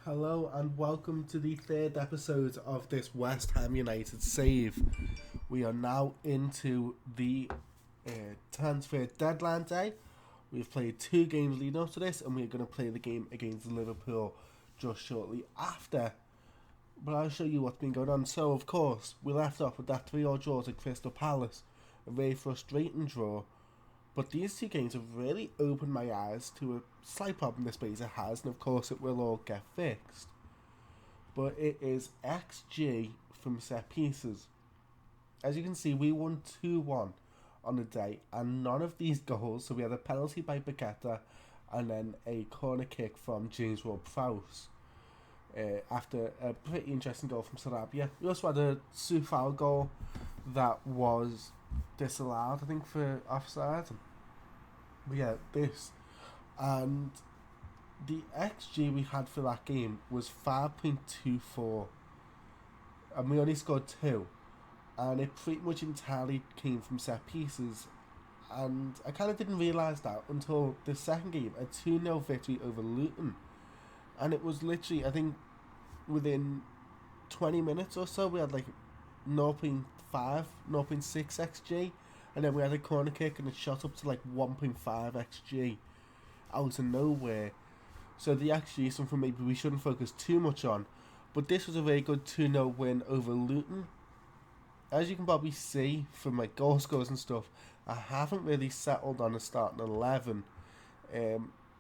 Hello and welcome to the third episode of this West Ham United save. We are now into the transfer deadline day. We've played two games leading up to this, and we're going to play the game against Liverpool just shortly after. But I'll show you what's been going on. So, of course, we left off with that 3-0 draw to Crystal Palace. A very frustrating draw. But these two games have really opened my eyes to a slight problem this Blazer has, and of course it will all get fixed. But it is XG from set pieces. As you can see, we won 2-1 on the day, and none of these goals, so we had a penalty by Paqueta, and then a corner kick from James Ward-Prowse. After a pretty interesting goal from Sarabia. We also had a Soufal goal that was disallowed, I think, for offside. But yeah, this. And the XG we had for that game was 5.24. And we only scored 2. And it pretty much entirely came from set pieces. And I kind of didn't realise that until the second game, a 2-0 victory over Luton. And it was literally, I think, within 20 minutes or so, we had like 0.5, 0.6 XG. And then we had a corner kick and it shot up to like 1.5 XG out of nowhere. So the XG is something maybe we shouldn't focus too much on. But this was a very good 2-0 win over Luton. As you can probably see from my goal scores and stuff, I haven't really settled on a starting 11.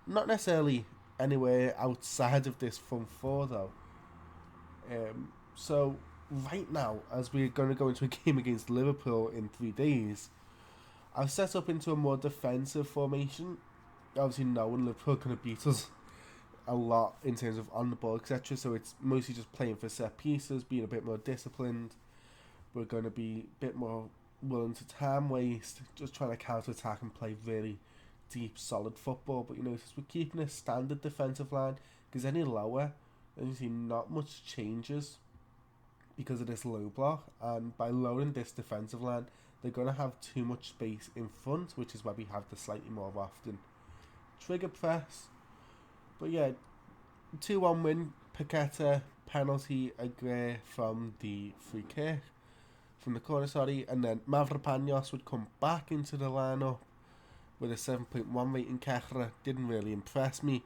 Not necessarily anywhere outside of this front four though. So right now, as we're going to go into a game against Liverpool in 3 days, I've set up into a more defensive formation. Obviously, knowing Liverpool are going to beat us a lot in terms of on the ball, etc. So it's mostly just playing for set pieces, being a bit more disciplined. We're going to be a bit more willing to time waste, just trying to counter attack and play really deep, solid football. But you know, since we're keeping a standard defensive line, because any lower, then you see not much changes because of this low block. And by lowering this defensive line, they're going to have too much space in front, which is why we have the slightly more often trigger press. But yeah, 2-1 win, Paqueta, penalty, Agre from the free kick, from the corner, and then Mavropanos would come back into the lineup with a 7.1 rating. Kehra didn't really impress me.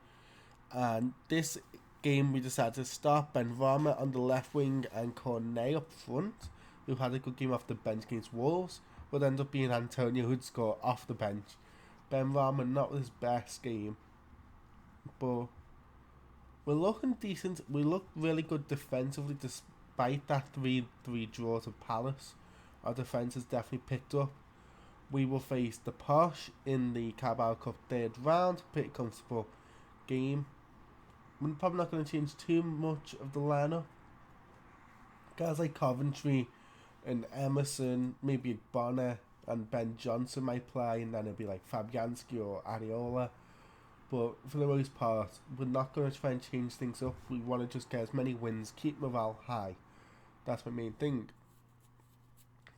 And this game we decided to start Benrahma on the left wing and Cornet up front, who had a good game off the bench against Wolves, would end up being Antonio, who'd score off the bench. Benrahma not his best game, but we're looking decent. We look really good defensively despite that 3-3 draw to Palace. Our defence has definitely picked up. We will face the Posh in the Carabao Cup third round. Pretty comfortable game. We're probably not going to change too much of the lineup. Guys like Coventry and Emerson, maybe Bonner and Ben Johnson might play, and then it'll be like Fabianski or Areola. But for the most part, we're not going to try and change things up. We want to just get as many wins, keep morale high. That's my main thing.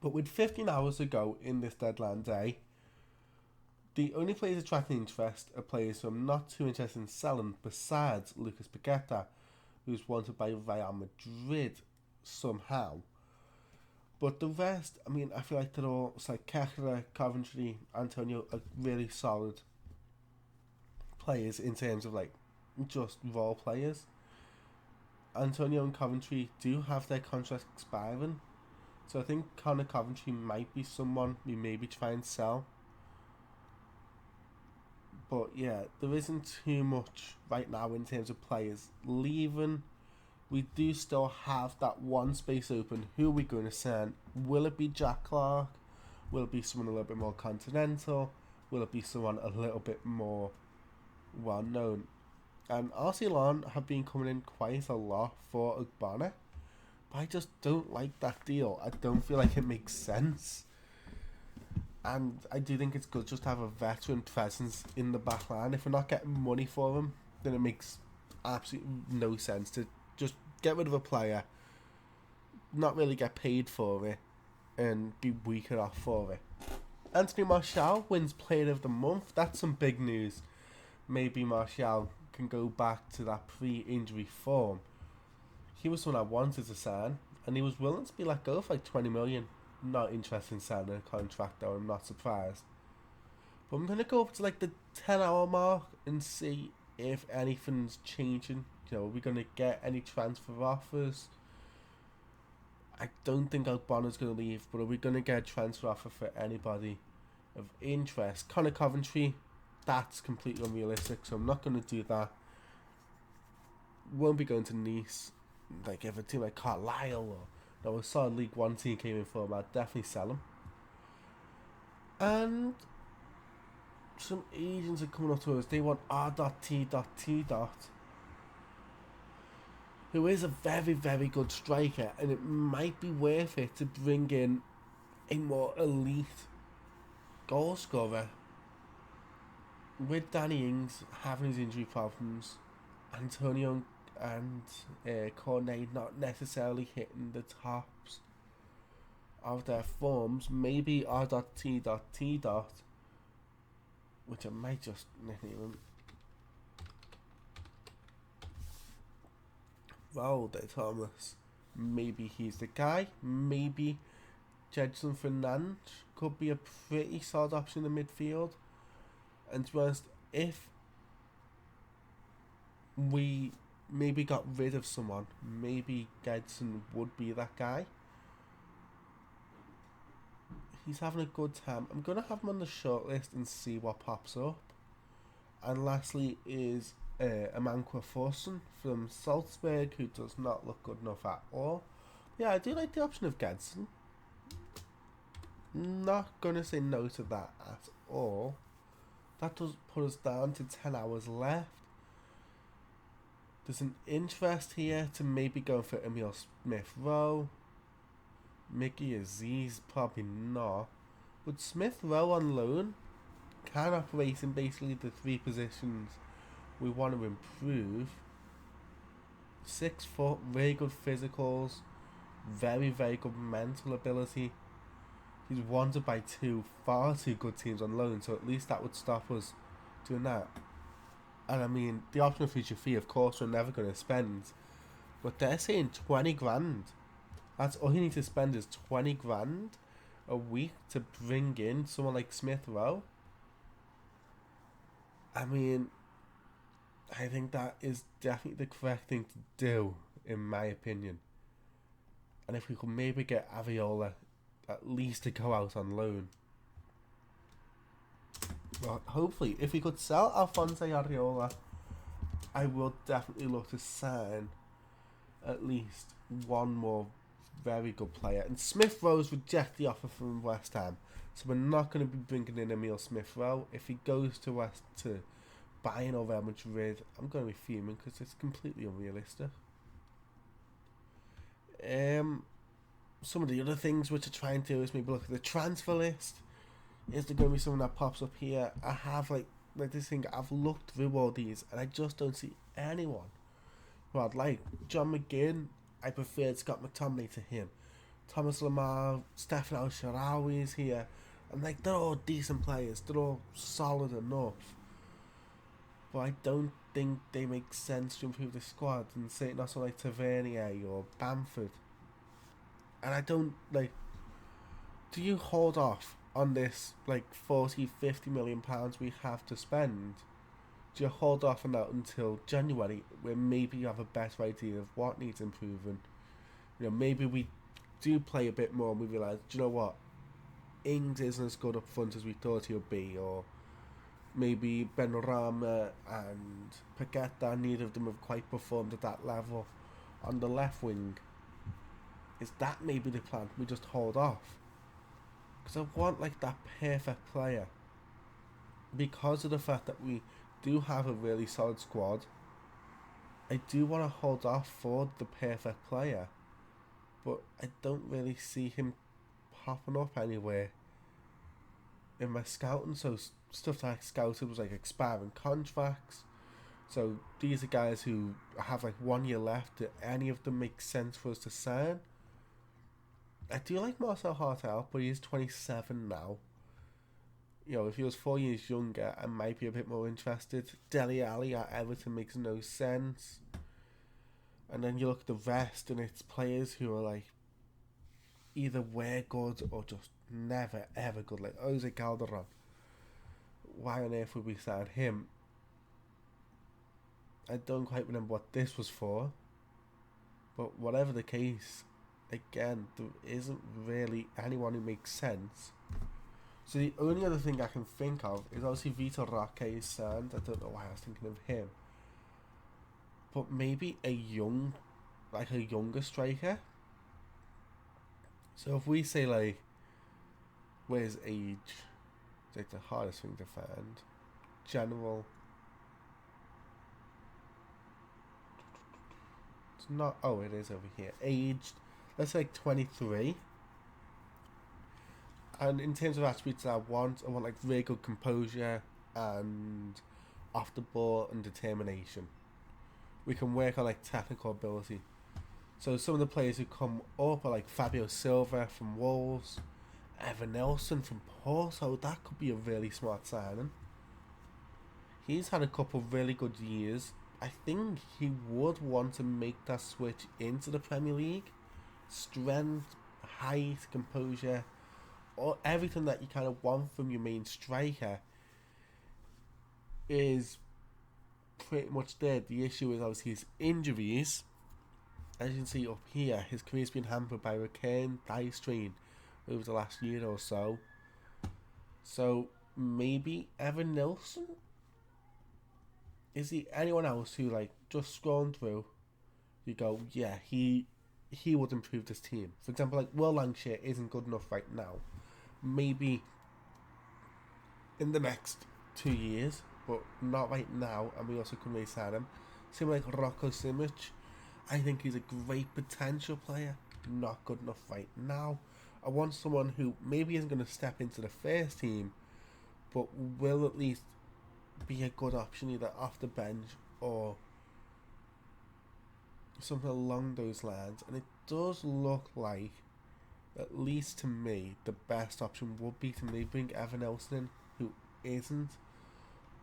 But with 15 hours to go in this deadline day, the only players attracting interest are players who I'm not too interested in selling, besides Lucas Paqueta, who's wanted by Real Madrid somehow. But the rest, I mean, I feel like they're all, it's like Kehra, Coventry, Antonio are really solid players in terms of like just raw players. Antonio and Coventry do have their contracts expiring, so I think Connor Coventry might be someone we maybe try and sell. But yeah, there isn't too much right now in terms of players leaving. We do still have that one space open. Who are we going to send? Will it be Jack Clark? Will it be someone a little bit more continental? Will it be someone a little bit more well known? And Arsenal have been coming in quite a lot for Ogbonna, but I just don't like that deal. I don't feel like it makes sense. And I do think it's good just to have a veteran presence in the back line. If we're not getting money for him, then it makes absolutely no sense to just get rid of a player, not really get paid for it, and be weaker off for it. Anthony Martial wins Player of the Month. That's some big news. Maybe Martial can go back to that pre-injury form, he was someone I wanted to sign, and he was willing to be let go for like 20 million. Not interested in signing a contract though, I'm not surprised. But I'm going to go up to like the 10-hour mark and see if anything's changing. You know, are we going to get any transfer offers? I don't think Albonne's going to leave, but are we going to get a transfer offer for anybody of interest? Connor Coventry, that's completely unrealistic, so I'm not going to do that. Won't be going to Nice. Like if a team like Carlisle or a solid League One team came in for him, I'd definitely sell him. And some agents are coming up to us. They want R.T.T. who is a very, very good striker, and it might be worth it to bring in a more elite goal scorer. With Danny Ings having his injury problems, Antonio and Cornet not necessarily hitting the tops of their forms, maybe R.T.T. which I might just nickname him Valde Thomas. Maybe he's the guy. Maybe Jedson Fernandes could be a pretty solid option in the midfield. And to be honest, if we maybe got rid of someone, maybe Gedson would be that guy. He's having a good time. I'm going to have him on the shortlist and see what pops up. And lastly is Amanqua Forson from Salzburg, who does not look good enough at all. Yeah, I do like the option of Gedson. Not going to say no to that at all. That does put us down to 10 hours left. There's an interest here to maybe go for Emil Smith-Rowe. Mickey Aziz, probably not. But Smith-Rowe on loan can operate in basically the three positions we want to improve. 6 foot, very good physicals, very, very good mental ability. He's wanted by far too good teams on loan, so at least that would stop us doing that. And I mean, the optional future fee, of course, we're never going to spend. But they're saying 20 grand. That's all you need to spend is 20 grand a week to bring in someone like Smith-Rowe. I mean, I think that is definitely the correct thing to do, in my opinion. And if we could maybe get Aviola at least to go out on loan. Well, hopefully, if we could sell Alphonse Areola, I will definitely look to sign at least one more very good player. And Smith-Rowe's reject the offer from West Ham, so we're not going to be bringing in Emil Smith-Rowe. If he goes to Bayern or Real Madrid, I'm going to be fuming because it's completely unrealistic. Some of the other things which I try and do is maybe look at the transfer list. Is there going to be something that pops up here? I have like this thing. I've looked through all these and I just don't see anyone who I'd like. John McGinn, I prefer Scott McTominay to him. Thomas Lemar, Stefan El Shaarawy is here, and like they're all decent players. They're all solid enough, but I don't think they make sense to improve the squad. And say not so like Tavernier or Bamford. And I don't like. Do you hold off on this like 40-50 million pounds we have to spend? Do you hold off on that until January, where maybe you have a better idea of what needs improving? You know, maybe we do play a bit more and we realise, do you know what, Ings isn't as good up front as we thought he would be, or maybe Benrahma and Paqueta, neither of them have quite performed at that level on the left wing. Is that maybe the plan? We just hold off? Because I want like that perfect player. Because of the fact that we do have a really solid squad, I do want to hold off for the perfect player. But I don't really see him popping up anywhere in my scouting. So stuff that I scouted was like expiring contracts. So these are guys who have like 1 year left. Do any of them make sense for us to sign? I do like Marcel Hartel, but he is 27 now. If he was 4 years younger, I might be a bit more interested. Dele Alli at Everton makes no sense. And then you look at the rest, and it's players who are like either were good or just never ever good. Like Jose Calderon. Why on earth would we sign him? I don't quite remember what this was for. But whatever the case, again, there isn't really anyone who makes sense. So the only other thing I can think of is obviously Vitor Roque is signed. I don't know why I was thinking of him. But maybe a younger striker. So if we say like, where's age? It's like the hardest thing to find. General. It's not. Oh, it is over here. Aged. Let's say like 23. And in terms of attributes I want like very good composure and off the ball and determination. We can work on like technical ability. So some of the players who come up are like Fabio Silva from Wolves, Evan Nelson from Porto. That could be a really smart signing. He's had a couple of really good years. I think he would want to make that switch into the Premier League. Strength, height, composure, or everything that you kind of want from your main striker is pretty much there. The issue is obviously his injuries. As you can see up here, his career's been hampered by recurrent thigh strain over the last year or so. So maybe Evan Nilsson? Is he anyone else who like just scrolling through, you go, yeah, he would improve this team. For example, like Will Lancashire isn't good enough right now. Maybe in the next 2 years, but not right now, and we also can really sign him. Same like Rocco Simic. I think he's a great potential player, not good enough right now. I want someone who maybe isn't going to step into the first team, but will at least be a good option either off the bench or something along those lines. And it does look like, at least to me, the best option would be to maybe bring Evan Nelson in, who isn't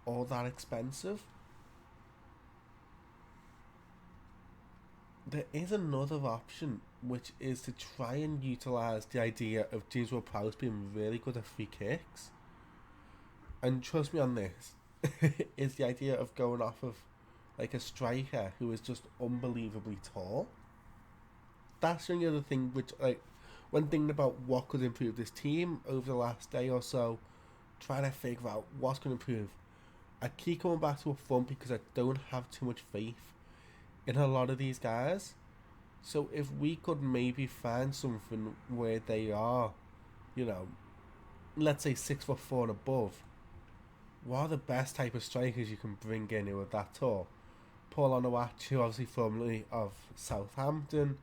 all that expensive. There is another option, which is to try and utilise the idea of James Ward-Prowse being really good at free kicks. And trust me on this, is the idea of going off of like a striker who is just unbelievably tall. That's the only other thing which, like, when thinking about what could improve this team over the last day or so, trying to figure out what's going to improve. I keep coming back to a front because I don't have too much faith in a lot of these guys. So if we could maybe find something where they are, let's say 6'4" and above, what are the best type of strikers you can bring in who are that tall? Paul Onuachu, obviously formerly of Southampton,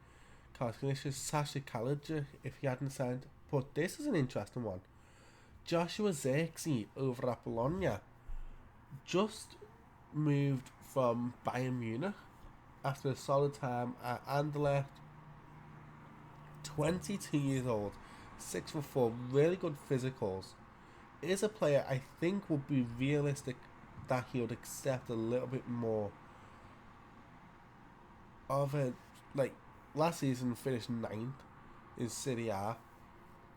Carlos Vinicius, Sasha Kalaja, if he hadn't signed. But this is an interesting one. Joshua Zirkzee over at Bologna just moved from Bayern Munich after a solid time at Anderlecht. 22 years old, 6'4", really good physicals. Is a player I think would be realistic that he would accept a little bit more of a, like, last season finished 9th in Serie A,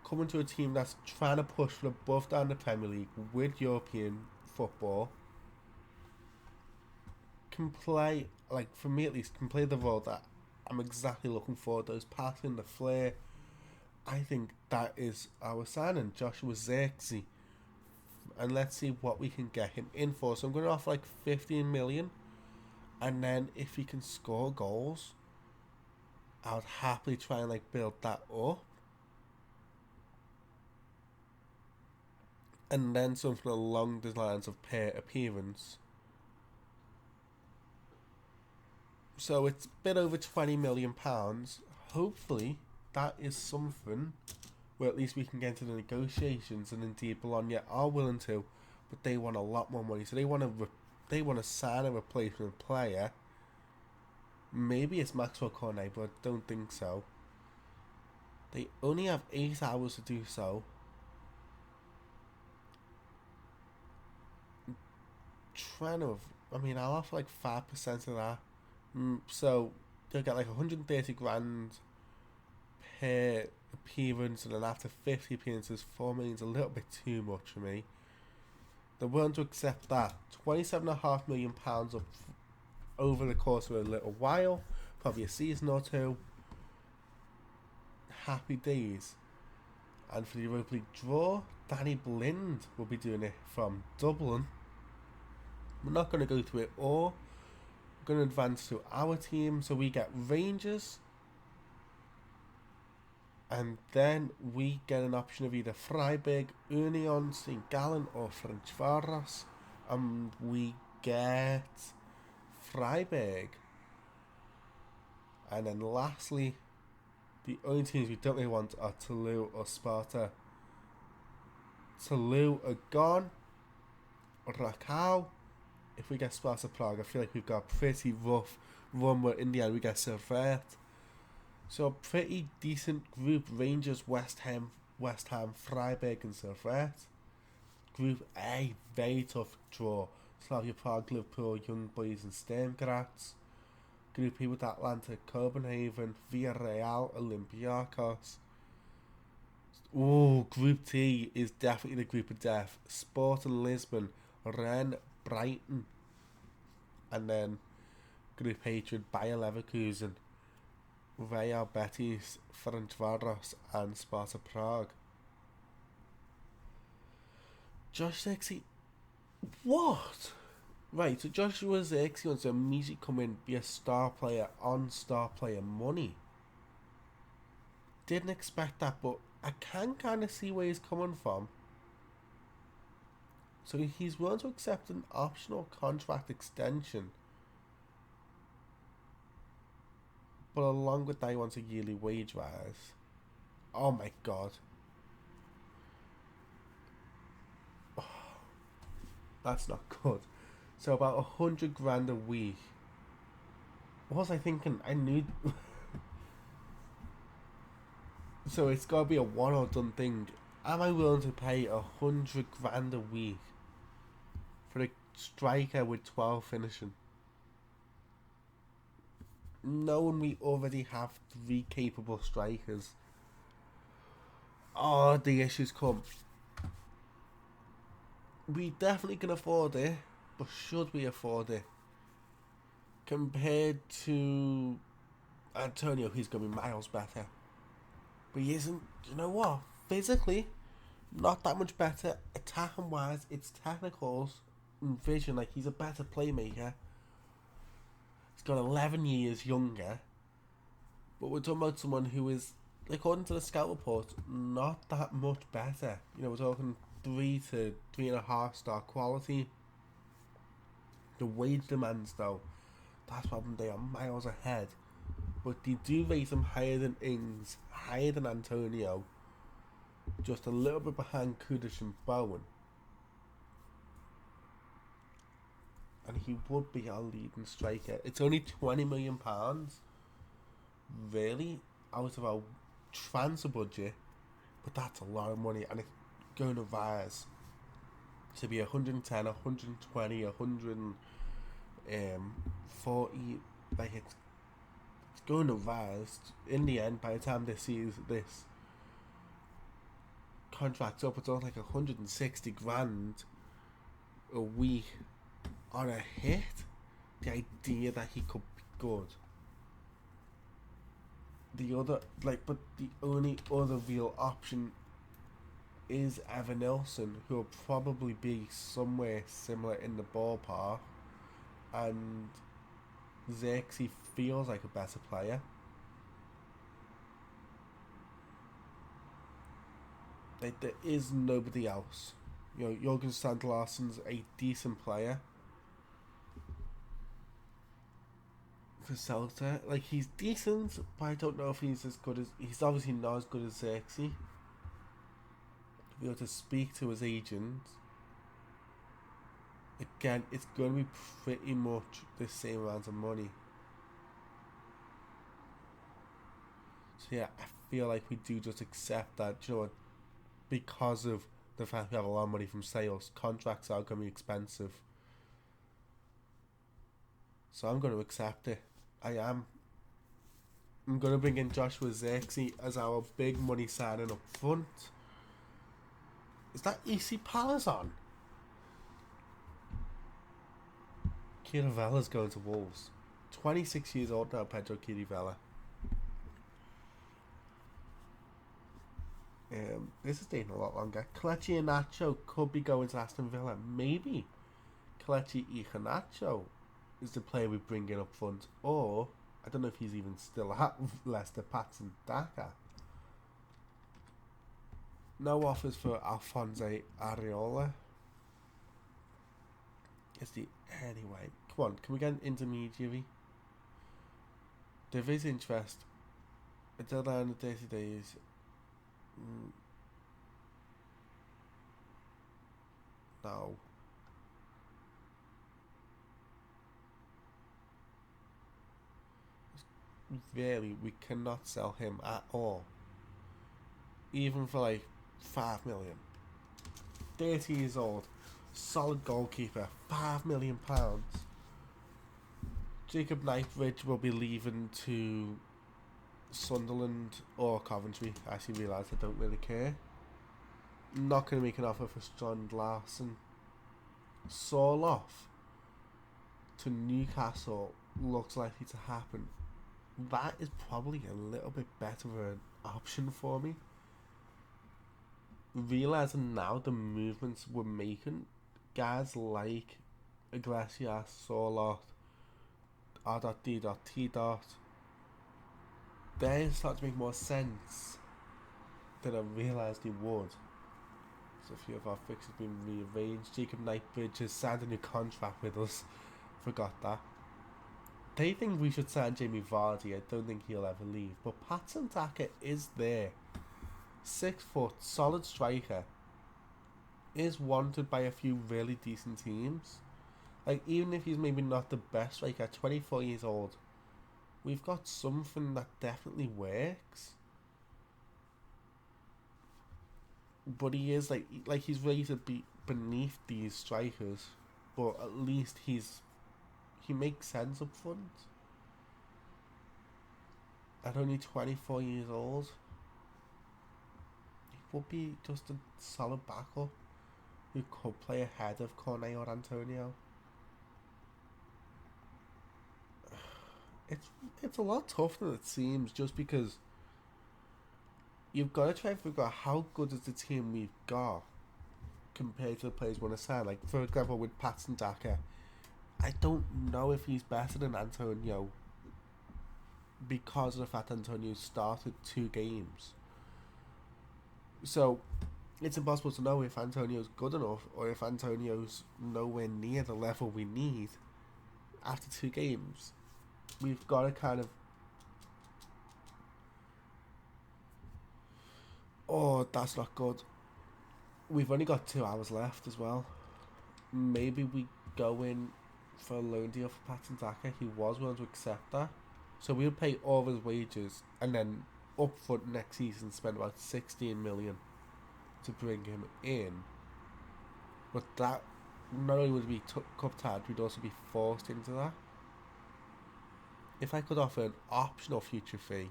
coming to a team that's trying to push for above down the Premier League with European football, can play, like, for me at least, can play the role that I'm exactly looking for. Those passing, the flair. I think that is our signing, Joshua Zirkzee. And let's see what we can get him in for. So I'm going to offer like 15 million. And then if he can score goals, I would happily try and like build that up. And then something along the lines of per appearance. So it's a bit over £20 million. Hopefully that is something where at least we can get into the negotiations, and indeed Bologna are willing to, but they want a lot more money. So they want to sign a replacement player. Maybe it's Maxwell Cornet, but I don't think so. They only have 8 hours to do so. kind of, I mean, I'll offer like 5% of that. So they'll get like 130 grand per appearance, and then after 50 appearances, 4 million's a little bit too much for me. They're willing to accept that. £27.5 million up over the course of a little while, probably a season or two. Happy days. And for the Europa League draw, Danny Blind will be doing it from Dublin. We're not going to go through it all. We're going to advance to our team. So we get Rangers. And then we get an option of either Freiburg, Union, St. Gallen or Ferencváros. And we get Freiburg. And then lastly, the only teams we don't really want are Toulouse or Sparta. Toulouse are gone. Rakau. If we get Sparta Prague, I feel like we've got a pretty rough run, where in the end we get Servette. So a pretty decent group. Rangers, West Ham, Freiburg and Servette. Group A, very tough draw. Slavia Prague, Liverpool, Young Boys and Sturm Graz. Group E with Atlanta, Copenhagen, Villarreal, Olympiacos. Oh, Group T is definitely the group of death. Sporting Lisbon, Rennes, Brighton. And then Group H with Bayer Leverkusen, Real Betis, Ferencváros and Sparta Prague. Josh Zirkzee. What? Right, so Joshua Zirkzee wants to immediately come in, be a star player on star player money. Didn't expect that, but I can kind of see where he's coming from. So he's willing to accept an optional contract extension. But along with that, he wants a yearly wage rise. Oh my god. Oh, that's not good. So about 100 grand a week. What was I thinking? I knew. So it's got to be a one or done thing. Am I willing to pay 100 grand a week for a striker with 12 finishing? Knowing we already have 3 capable strikers. Oh, the issues come. We definitely can afford it. But should we afford it? Compared to Antonio, he's going to be miles better. But he isn't, you know what? Physically, not that much better. Attacking wise, it's technicals and vision. Like, he's a better playmaker. He's got 11 years younger. But we're talking about someone who is, according to the scout report, not that much better. You know, we're talking 3 to 3.5 star quality. The wage demands, though, that's probably they are miles ahead. But they do rate him higher than Ings, higher than Antonio, just a little bit behind Kudic and Bowen. And he would be our leading striker. It's only £20 million, really, out of our transfer budget, but that's a lot of money, and it's going to rise to be 110, 120, 140. Like, it's going to rise. In the end, by the time they see this contract's up, it's all like 160 grand a week on a hit. The idea that he could be good. But the only other real option is Evan Nilsson, who will probably be somewhere similar in the ballpark, and Zirkzee feels like a better player. Like, there is nobody else. You know, Jorgen Strand Larsen's a decent player for Celta. Like, he's decent, but I don't know if he's as good as... He's obviously not as good as Zirkzee. Be able to speak to his agent. Again, it's going to be pretty much the same amount of money. So yeah, I feel like we do just accept that, you know what, because of the fact we have a lot of money from sales, contracts are going to be expensive. So I'm going to accept it. I am. I'm going to bring in Joshua Zirkzee as our big money signing up front. Is that EC Palace on? Chirivella's going to Wolves. 26 years old now, Pedro Chirivella. This is taking a lot longer. Kelechi Iheanacho could be going to Aston Villa. Maybe Kelechi Iheanacho is the player we bring in up front. Or, I don't know if he's even still at Leicester, Patson Daka. No offers for Alphonse Areola. Anyway, come on, can we get an intermediary? There is interest. A deadline of 30 days. No. Really, we cannot sell him at all. Even for like 5 million. 30 years old. Solid goalkeeper. £5 million. Jacob Knightbridge will be leaving to Sunderland or Coventry. I actually realise I don't really care. Not going to make an offer for Strand Larson. Sorloth to Newcastle looks likely to happen. That is probably a little bit better of an option for me. Realising now the movements we're making, guys like Iglesias, Sorloth, R.D.T. They start to make more sense than I realised they would. So a few of our fixtures have been rearranged. Jacob Knightbridge has signed a new contract with us. Forgot that. They think we should sign Jamie Vardy. I don't think he'll ever leave. But Patson Daka is there. 6 foot, solid striker. Is wanted by a few really decent teams. Like, even if he's maybe not the best striker, 24 years old, we've got something that definitely works. But he is like he's ready to be beneath these strikers, but at least he makes sense up front. At only 24 years old, he would be just a solid backup who could play ahead of Cornet or Antonio. It's a lot tougher than it seems, just because you've got to try and figure out how good is the team we've got compared to the players we want to sign. Like, for example, with Patson Daka, I don't know if he's better than Antonio because of the fact Antonio started 2 games. So it's impossible to know if Antonio's good enough or if Antonio's nowhere near the level we need after 2 games. We've got to kind of... Oh, that's not good. We've only got 2 hours left as well. Maybe we go in for a loan deal for Patson Daka. He was willing to accept that. So we'll pay all of his wages and then up front next season spend about 16 million to bring him in. But that, not only would we be cup-tied, we'd also be forced into that. If I could offer an optional future fee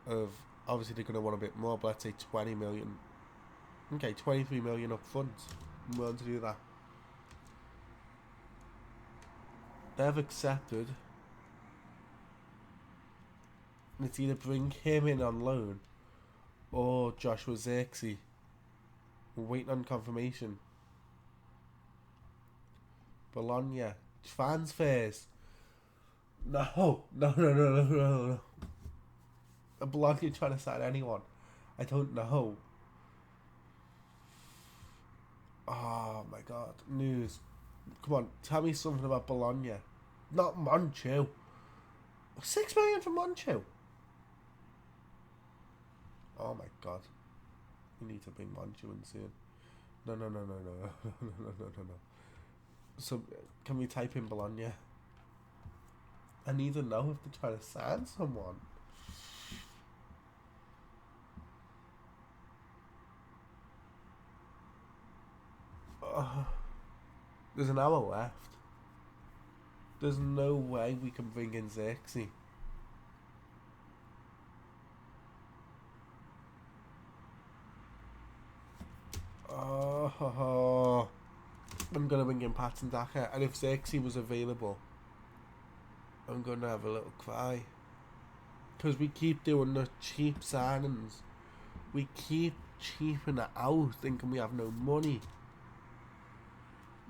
of, obviously they're going to want a bit more, but let's say 20 million. Okay, 23 million up front. I'm willing to do that. They've accepted. And it's either bring him in on loan or Joshua Zirkzee. We're waiting on confirmation. Bologna. Fans first. No. A Bologna trying to sign anyone. I don't know. Oh my god. News. Come on, tell me something about Bologna. Not Monchu. 6 million for Monchu. Oh my god. We need to bring Monchu in soon. No. So, can we type in Bologna? I need to know if they're trying to sign someone. There's an hour left. There's no way we can bring in Xerxes. Oh, I'm gonna bring in Patson Daka, and if Xerxes was available, I'm gonna have a little cry. Because we keep doing the cheap signings. We keep cheaping it out, thinking we have no money.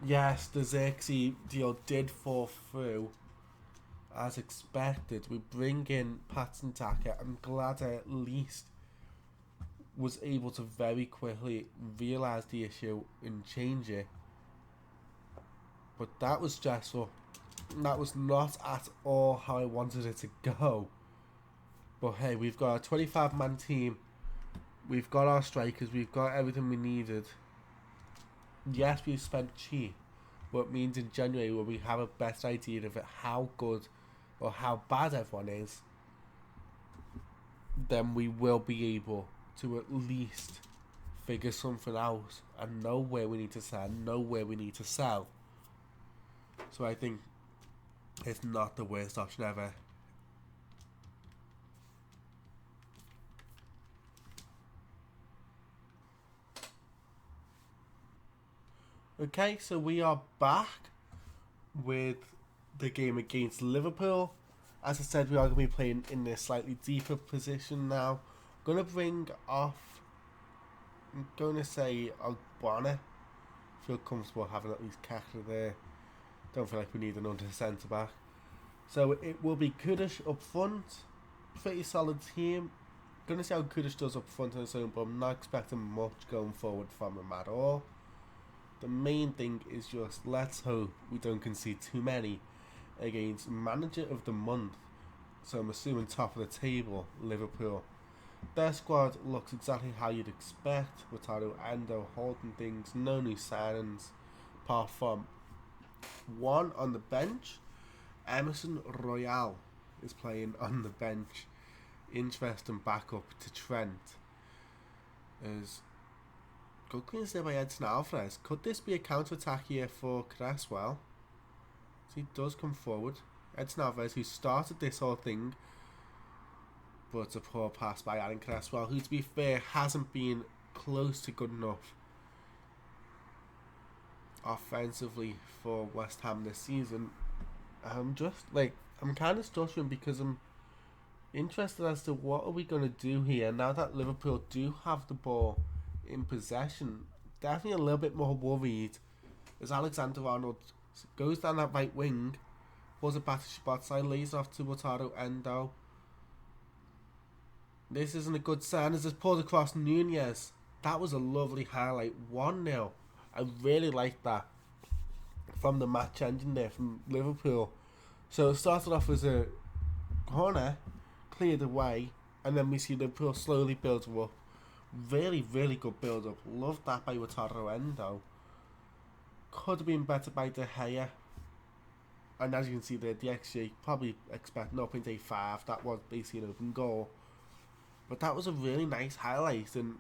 Yes, the Xerxes deal did fall through, as expected. We bring in Patson Daka. I'm glad I at least was able to very quickly realise the issue and change it. But that was stressful. That was not at all how I wanted it to go. But hey, we've got a 25-man team. We've got our strikers. We've got everything we needed. Yes, we've spent cheap. But it means in January when we have a better idea of how good or how bad everyone is, then we will be able to at least figure something out and know where we need to sign, know where we need to sell. So I think it's not the worst option ever. Okay, so we are back with the game against Liverpool. As I said, we are going to be playing in this slightly deeper position now. I'm going to bring off, I'm going to say Ogbonna. Feel comfortable having at least Kaka there. Don't feel like we need another centre back. So it will be Kudish up front. Pretty solid team. Gonna see how Kudish does up front on his own, but I'm not expecting much going forward from him at all. The main thing is just let's hope we don't concede too many against Manager of the Month. So I'm assuming top of the table, Liverpool. Their squad looks exactly how you'd expect. Wataru Endo holding things, no new signings, apart from one on the bench. Emerson Royale is playing on the bench. Interesting backup to Trent. As good cleans there by Edson Alvarez. Could this be a counter-attack here for Cresswell? So he does come forward. Edson Alvarez, who started this whole thing, but it's a poor pass by Aaron Cresswell, who, to be fair, hasn't been close to good enough offensively for West Ham this season. I'm kind of stuttering because I'm interested as to what are we going to do here now that Liverpool do have the ball in possession. Definitely a little bit more worried as Alexander-Arnold goes down that right wing, pulls it back to Szoboszlai, lays off to Wataru Endo. This isn't a good sign as it's pulled across Nunez. That was a lovely highlight. 1-0. I really like that from the match engine there from Liverpool. So it started off as a corner, cleared away, and then we see Liverpool slowly build up. Really, really good build up. Love that by Wataru Endo. Could have been better by De Gea. And as you can see there, the XG probably expect 0.85. That was basically an open goal. But that was a really nice highlight, and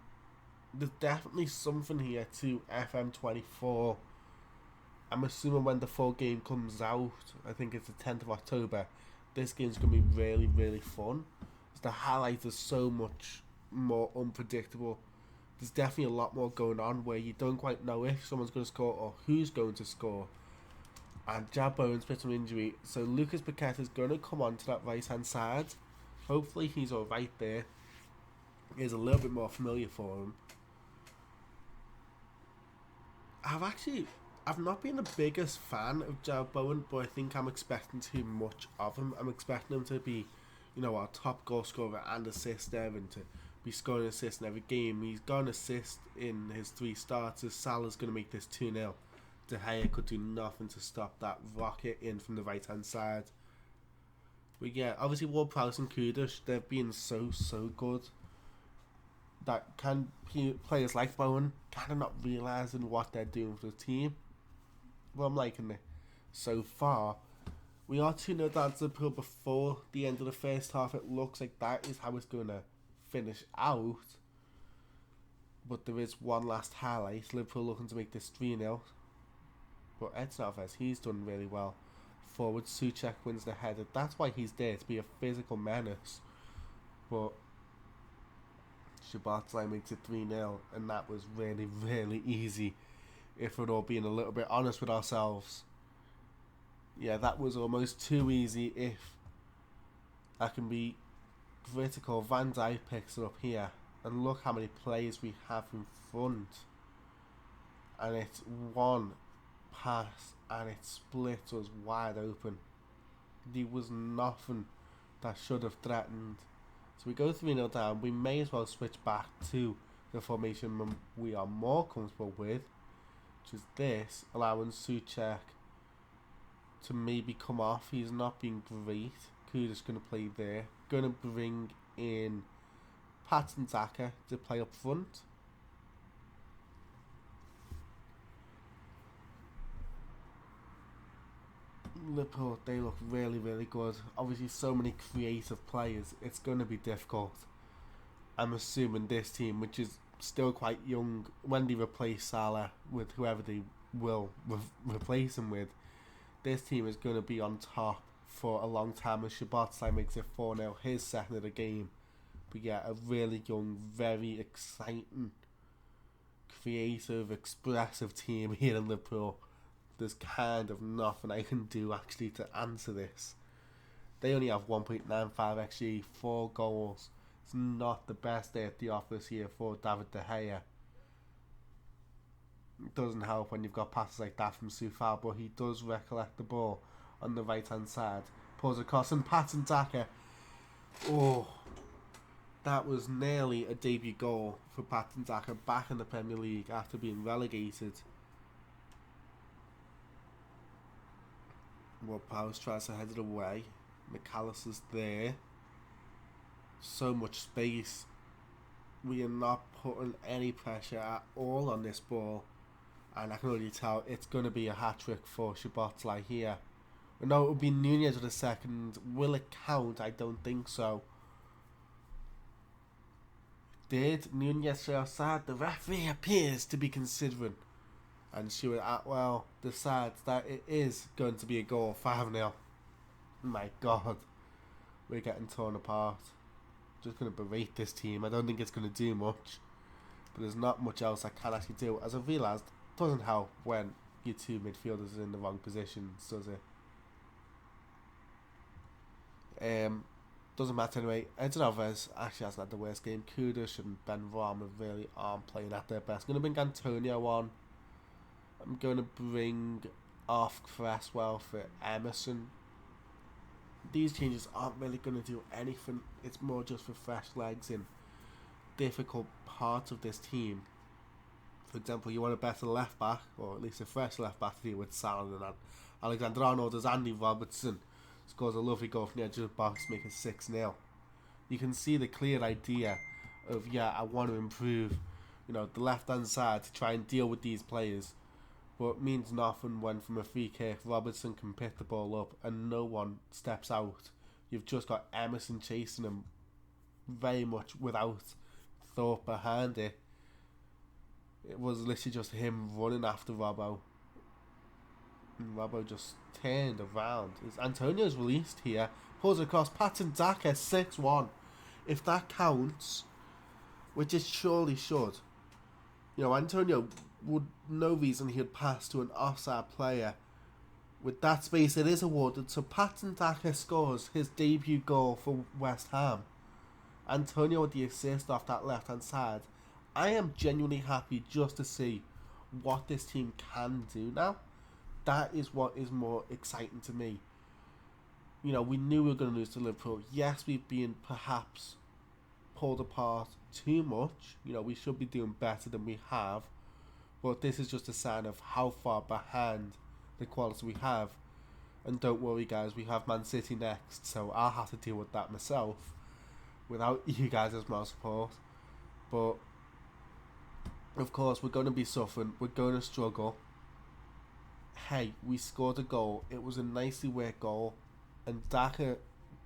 there's definitely something here to FM24. I'm assuming when the full game comes out, I think it's the 10th of October, this game's going to be really, really fun. The highlights are so much more unpredictable. There's definitely a lot more going on where you don't quite know if someone's going to score or who's going to score. And Jab Bowen's bit of injury, so Lucas Paqueta is going to come on to that right hand side. Hopefully he's alright there. Is a little bit more familiar for him. I've not been the biggest fan of Jab Bowen, but I think I'm expecting too much of him. I'm expecting him to be, our top goal scorer and assister, and to be scoring assists in every game. He's got an assist in his 3 starts. Salah's going to make this 2-0. De Gea could do nothing to stop that rocket in from the right hand side. But yeah, obviously Ward-Prowse and Kudish, they've been so good. That players like Bowen kind of not realising what they're doing for the team. Well, I'm liking it so far. We are 2-0 down to Liverpool before the end of the first half. It looks like that is how it's going to finish out. But there is one last highlight. Liverpool looking to make this 3-0. But Edson Alvarez, he's done really well forward. Souček wins the header. That's why he's there, to be a physical menace. But Szoboszlai makes it 3-0, and that was really, really easy, if we're all being a little bit honest with ourselves. Yeah, that was almost too easy, if I can be critical. Van Dijk picks it up here, and look how many players we have in front. And it's one pass, and it splits us wide open. There was nothing that should have threatened. So we go 3-0 down. We may as well switch back to the formation we are more comfortable with, which is this, allowing Souček to maybe come off. He's not been great. Kuda's going to play there. Going to bring in Patson Daka to play up front. Liverpool, they look really, really good. Obviously, so many creative players. It's going to be difficult. I'm assuming this team, which is still quite young, when they replace Salah with whoever they will replace him with, this team is going to be on top for a long time, as Szoboszlai makes it 4-0, his second of the game. But yeah, a really young, very exciting, creative, expressive team here in Liverpool. There's kind of nothing I can do actually to answer this. They only have 1.95 XG, 4 goals. It's not the best day at the office here for David De Gea. It doesn't help when you've got passes like that from Soufal, but he does recollect the ball on the right hand side. Pulls across, and Patson Daka. Oh, that was nearly a debut goal for Patson Daka back in the Premier League after being relegated. Well, Powers tries to head it away. McAllister's there. So much space. We are not putting any pressure at all on this ball. And I can already tell it's going to be a hat-trick for Szoboszlai here. No, it will be Nunez with a second. Will it count? I don't think so. Did Nunez stay outside? The referee appears to be considering. And Stuart Atwell decides that it is going to be a goal. 5-0. My God. We're getting torn apart. Just going to berate this team. I don't think it's going to do much. But there's not much else I can actually do. As I've realised, it doesn't help when your two midfielders are in the wrong positions, does it? Doesn't matter anyway. Eden Alvarez actually hasn't had the worst game. Kudos and Ben Rama really aren't playing at their best. I'm going to bring Antonio on. I'm going to bring off Cresswell for Emerson. These changes aren't really going to do anything. It's more just for fresh legs in difficult parts of this team. For example, you want a better left back, or at least a fresh left back to deal with Salah and Alexander Arnold. As Andy Robertson scores a lovely goal from the edge of the box, making 6-0. You can see the clear idea of, yeah, I want to improve, the left hand side to try and deal with these players. But it means nothing when from a free kick Robertson can pick the ball up and no one steps out. You've just got Emerson chasing him very much without thought behind it. It was literally just him running after Robbo. And Robbo just turned around. Antonio's released here. Pulls across. Patson Daka 6-1. If that counts, which it surely should. Antonio would no reason he'd pass to an offside player. With that space, it is awarded. So Patson Daka scores his debut goal for West Ham. Antonio with the assist off that left hand side. I am genuinely happy just to see what this team can do now. That is what is more exciting to me. We knew we were going to lose to Liverpool. Yes, we've been perhaps pulled apart too much. We should be doing better than we have. But this is just a sign of how far behind the quality we have. And don't worry, guys, we have Man City next, so I'll have to deal with that myself without you guys as my support. But of course, we're going to be suffering. We're going to struggle. Hey, we scored a goal. It was a nicely worked goal. And Daka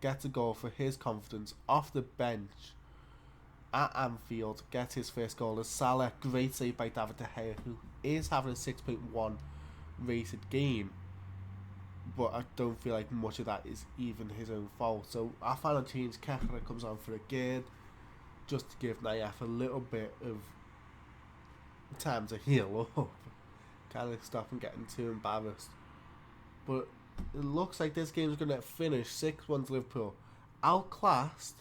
gets a goal for his confidence off the bench at Anfield. Gets his first goal as Salah. Great save by David De Gea, who is having a 6.1 rated game. but I don't feel like much of that is even his own fault. So our final change, Kekra comes on for again, just to give Nayef a little bit of time to heal up, kind of stop him getting too embarrassed. But it looks like this game's going to finish 6-1 to Liverpool, outclassed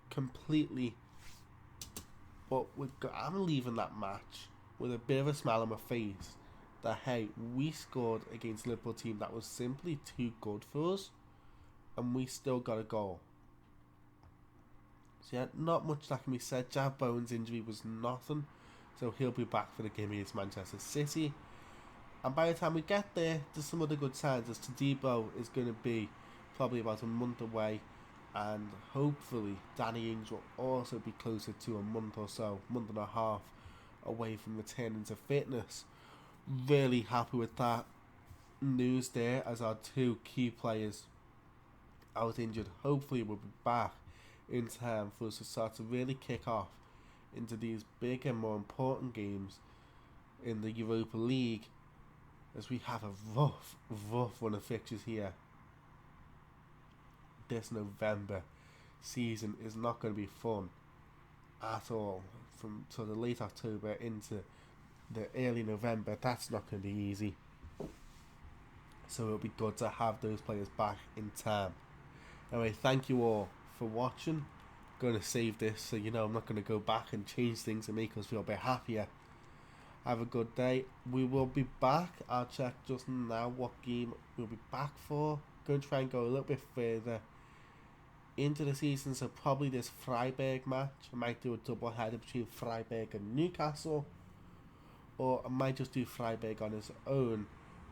completely. But I'm leaving that match with a bit of a smile on my face that, hey, we scored against a Liverpool team that was simply too good for us, and we still got a goal. So yeah, not much that can be said. Jav Bowen's injury was nothing, so he'll be back for the game against Manchester City. And by the time we get there, there's some other good signs, as Todibo is going to be probably about a month away, and hopefully Danny Ings will also be closer to a month or so, month and a half away from returning to fitness. Really happy with that news there, as our two key players out injured hopefully will be back in time for us to start to really kick off into these bigger, more important games in the Europa League, as we have a rough run of fixtures here. This November season is not going to be fun at all. From sort of late October into the early November, that's not going to be easy. So it'll be good to have those players back in time. Anyway, thank you all for watching. I'm going to save this so you know I'm not going to go back and change things and make us feel a bit happier. Have a good day. We will be back. I'll check just now what game we'll be back for. Going to try and go a little bit further into the season, so probably this Freiburg match. I might do a double header between Freiburg and Newcastle, or I might just do Freiburg on his own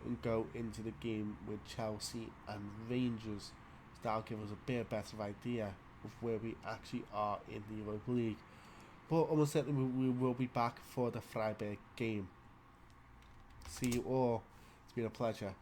and go into the game with Chelsea and Rangers. So that'll give us a bit better idea of where we actually are in the Europa League. But almost certainly we will be back for the Freiburg game. See you all. It's been a pleasure.